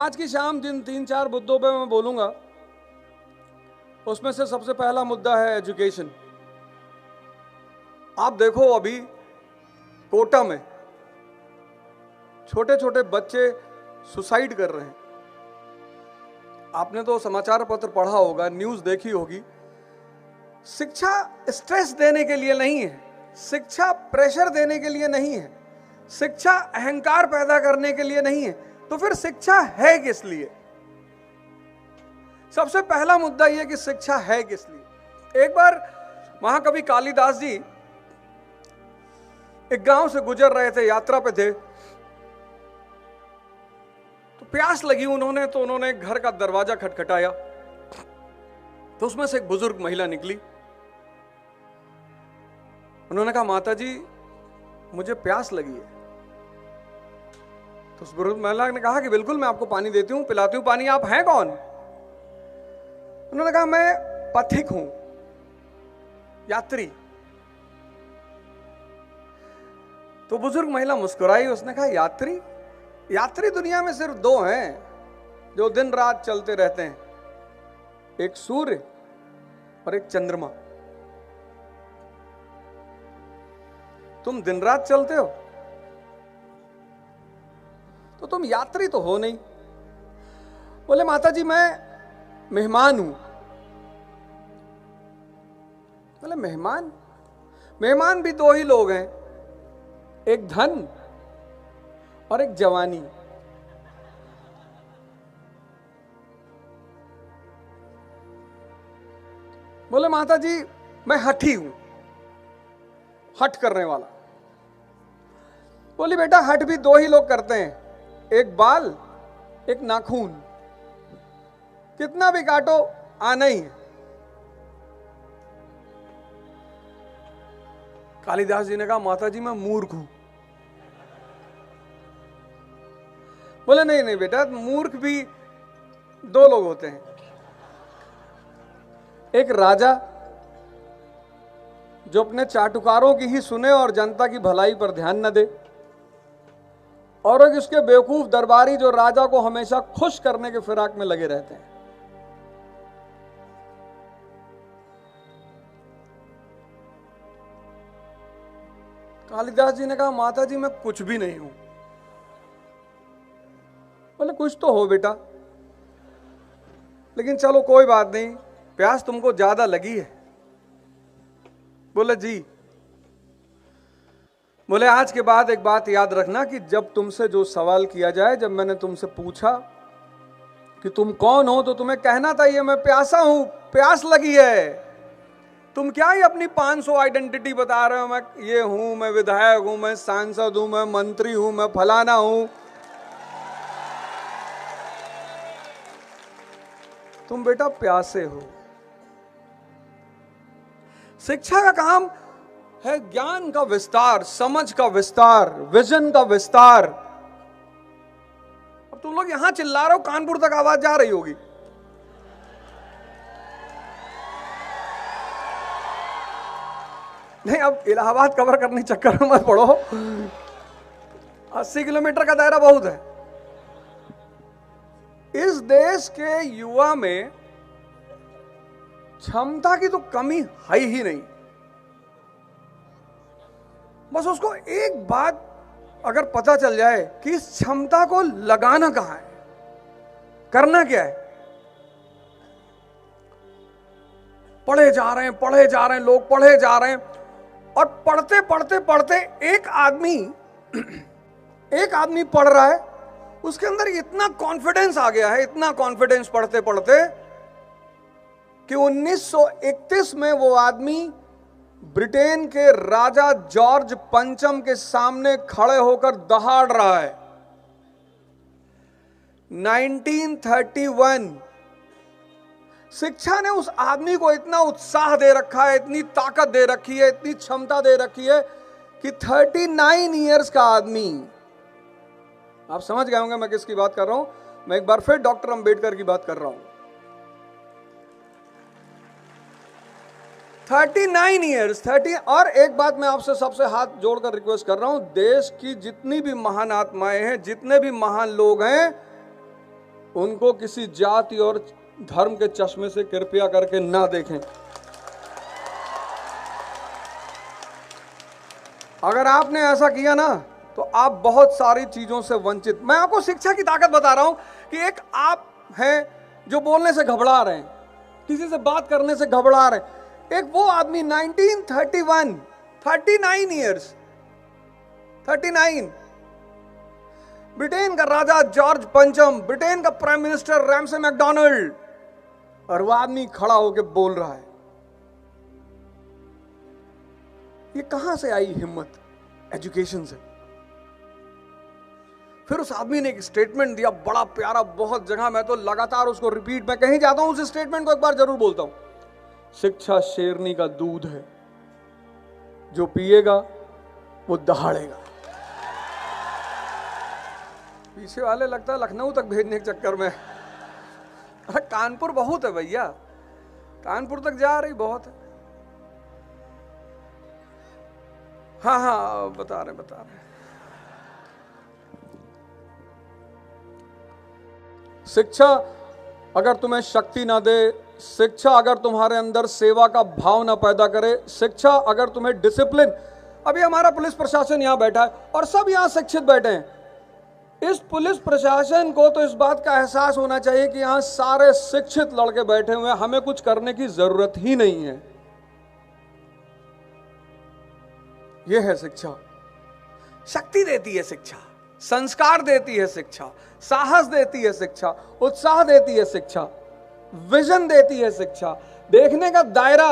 आज की शाम जिन 3-4 मुद्दों पे मैं बोलूंगा उसमें से सबसे पहला मुद्दा है एजुकेशन। आप देखो अभी कोटा में छोटे छोटे बच्चे सुसाइड कर रहे हैं। आपने तो समाचार पत्र पढ़ा होगा, न्यूज देखी होगी। शिक्षा स्ट्रेस देने के लिए नहीं है, शिक्षा प्रेशर देने के लिए नहीं है, शिक्षा अहंकार पैदा करने के लिए नहीं है, तो फिर शिक्षा है किस लिए? सबसे पहला मुद्दा यह कि शिक्षा है किस लिए। एक बार महाकवि कालिदास जी एक गांव से गुजर रहे थे, यात्रा पे थे, तो प्यास लगी उन्होंने, तो उन्होंने घर का दरवाजा खटखटाया, तो उसमें से एक बुजुर्ग महिला निकली। उन्होंने कहा, माता जी मुझे प्यास लगी है। तो उस बुजुर्ग महिला ने कहा कि बिल्कुल मैं आपको पानी देती हूं, पिलाती हूं पानी। आप हैं कौन? उन्होंने कहा, मैं पथिक हूं, यात्री। तो बुजुर्ग महिला मुस्कुराई, उसने कहा, यात्री? यात्री दुनिया में सिर्फ दो हैं जो दिन रात चलते रहते हैं, एक सूर्य और एक चंद्रमा। तुम दिन रात चलते हो तो तुम यात्री तो हो नहीं। बोले, माता जी मैं मेहमान हूं। बोले, मेहमान? मेहमान भी दो ही लोग हैं, एक धन और एक जवानी। बोले, माता जी मैं हठी हूं, हठ करने वाला। बोली, बेटा हठ भी दो ही लोग करते हैं, एक बाल एक नाखून, कितना भी काटो आना ही है। कालिदास जी ने कहा, माता जी मैं मूर्ख हूं। बोले, नहीं नहीं बेटा, मूर्ख भी दो लोग होते हैं, एक राजा जो अपने चाटुकारों की ही सुने और जनता की भलाई पर ध्यान न दे, और एक उसके बेवकूफ दरबारी जो राजा को हमेशा खुश करने के फिराक में लगे रहते हैं। कालिदास जी ने कहा, माता जी मैं कुछ भी नहीं हूं। बोले, कुछ तो हो बेटा, लेकिन चलो कोई बात नहीं, प्यास तुमको ज्यादा लगी है। बोले, जी। बोले, आज के बाद एक बात याद रखना कि जब तुमसे जो सवाल किया जाए, जब मैंने तुमसे पूछा कि तुम कौन हो, तो तुम्हें कहना था ये मैं प्यासा हूं, प्यास लगी है। तुम क्या ही अपनी 500 आइडेंटिटी बता रहे हो, मैं ये हूं, मैं विधायक हूं, मैं सांसद हूं, मैं मंत्री हूं, मैं फलाना हूं। तुम बेटा प्यासे हो। शिक्षा का काम है ज्ञान का विस्तार, समझ का विस्तार, विजन का विस्तार। अब तुम लोग यहां चिल्ला रहे हो, कानपुर तक आवाज जा रही होगी। नहीं, अब इलाहाबाद कवर करने चक्कर में मत पड़ो, 80 किलोमीटर का दायरा बहुत है। इस देश के युवा में क्षमता की तो कमी है ही नहीं। बस उसको एक बात अगर पता चल जाए कि इस क्षमता को लगाना कहां है, करना क्या है। पढ़े जा रहे हैं, पढ़े जा रहे हैं, लोग पढ़े जा रहे हैं, और पढ़ते पढ़ते पढ़ते एक आदमी पढ़ रहा है, उसके अंदर इतना कॉन्फिडेंस आ गया है, इतना कॉन्फिडेंस पढ़ते पढ़ते कि 1931 में वो आदमी ब्रिटेन के राजा जॉर्ज पंचम के सामने खड़े होकर दहाड़ रहा है। 1931 शिक्षा ने उस आदमी को इतना उत्साह दे रखा है, इतनी ताकत दे रखी है, इतनी क्षमता दे रखी है कि 39 इयर्स का आदमी, आप समझ गए होंगे मैं किसकी बात कर रहा हूं। मैं एक बार फिर डॉक्टर अंबेडकर की बात कर रहा हूं। 39 इयर्स, 30। और एक बात मैं आपसे सबसे हाथ जोड़कर रिक्वेस्ट कर रहा हूं, देश की जितनी भी महान आत्माएं हैं, जितने भी महान लोग हैं, उनको किसी जाति और धर्म के चश्मे से कृपया करके ना देखें। अगर आपने ऐसा किया ना तो आप बहुत सारी चीजों से वंचित। मैं आपको शिक्षा की ताकत बता रहा हूं कि एक आप हैं जो बोलने से घबरा रहे हैं, किसी से बात करने से घबरा रहे हैं। एक वो आदमी 1931, 39 ईयर्स, 39, ब्रिटेन का राजा जॉर्ज पंचम, ब्रिटेन का प्राइम मिनिस्टर रैमसे मैकडोनाल्ड, और वो आदमी खड़ा होकर बोल रहा है। ये कहां से आई हिम्मत? एजुकेशन से। फिर उस आदमी ने एक स्टेटमेंट दिया, बड़ा प्यारा, बहुत जगह मैं तो लगातार उसको रिपीट, मैं कहीं जाता हूं उस स्टेटमेंट को एक बार जरूर बोलता हूं। शिक्षा शेरनी का दूध है, जो पिएगा वो दहाड़ेगा। पीछे वाले लगता है लखनऊ तक भेजने के चक्कर में। अरे कानपुर बहुत है भैया, कानपुर तक जा रही बहुत है। हाँ हाँ बता रहे। शिक्षा अगर तुम्हें शक्ति ना दे, शिक्षा अगर तुम्हारे अंदर सेवा का भाव ना पैदा करे, शिक्षा अगर तुम्हें डिसिप्लिन, अभी हमारा पुलिस प्रशासन यहां बैठा है और सब यहां शिक्षित बैठे हैं। इस पुलिस प्रशासन को तो इस बात का एहसास होना चाहिए कि यहां सारे शिक्षित लड़के बैठे हुए हैं, हमें कुछ करने की जरूरत ही नहीं है। यह है शिक्षा। शक्ति देती है शिक्षा, संस्कार देती है शिक्षा, साहस देती है शिक्षा, उत्साह देती है शिक्षा, विजन देती है शिक्षा, देखने का दायरा।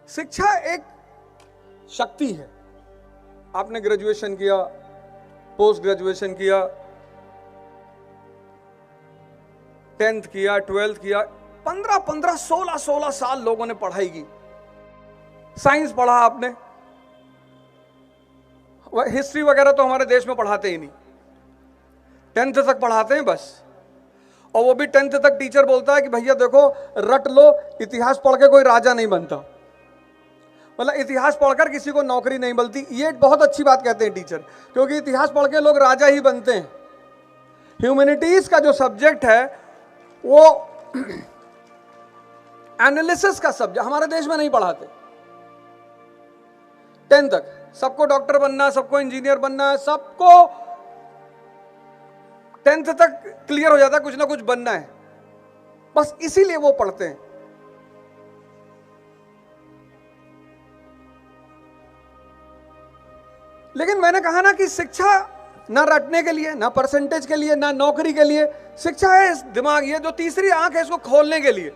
शिक्षा एक शक्ति है। आपने ग्रेजुएशन किया, पोस्ट ग्रेजुएशन किया, 10th किया, 12th किया, 15 16 साल लोगों ने पढ़ाई की। साइंस पढ़ा आपने, हिस्ट्री वगैरह तो हमारे देश में पढ़ाते ही नहीं, 10th तक पढ़ाते हैं बस। और वो भी 10th तक टीचर बोलता है कि भैया देखो रट लो, इतिहास पढ़ के कोई राजा नहीं बनता, मतलब इतिहास पढ़कर किसी को नौकरी नहीं मिलती। ये बहुत अच्छी बात कहते हैं टीचर, क्योंकि इतिहास पढ़ के लोग राजा ही बनते हैं। ह्यूमैनिटीज का जो सब्जेक्ट है वो एनालिसिस का सब्जेक्ट हमारे देश में नहीं पढ़ाते। 10th तक सबको डॉक्टर बनना है, सबको इंजीनियर बनना है, सबको 10th तक क्लियर हो जाता है कुछ ना कुछ बनना है, बस इसीलिए वो पढ़ते हैं। लेकिन मैंने कहा ना कि शिक्षा ना रटने के लिए, ना परसेंटेज के लिए, ना नौकरी के लिए। शिक्षा है इस दिमाग, ये जो तीसरी आंख है इसको खोलने के लिए।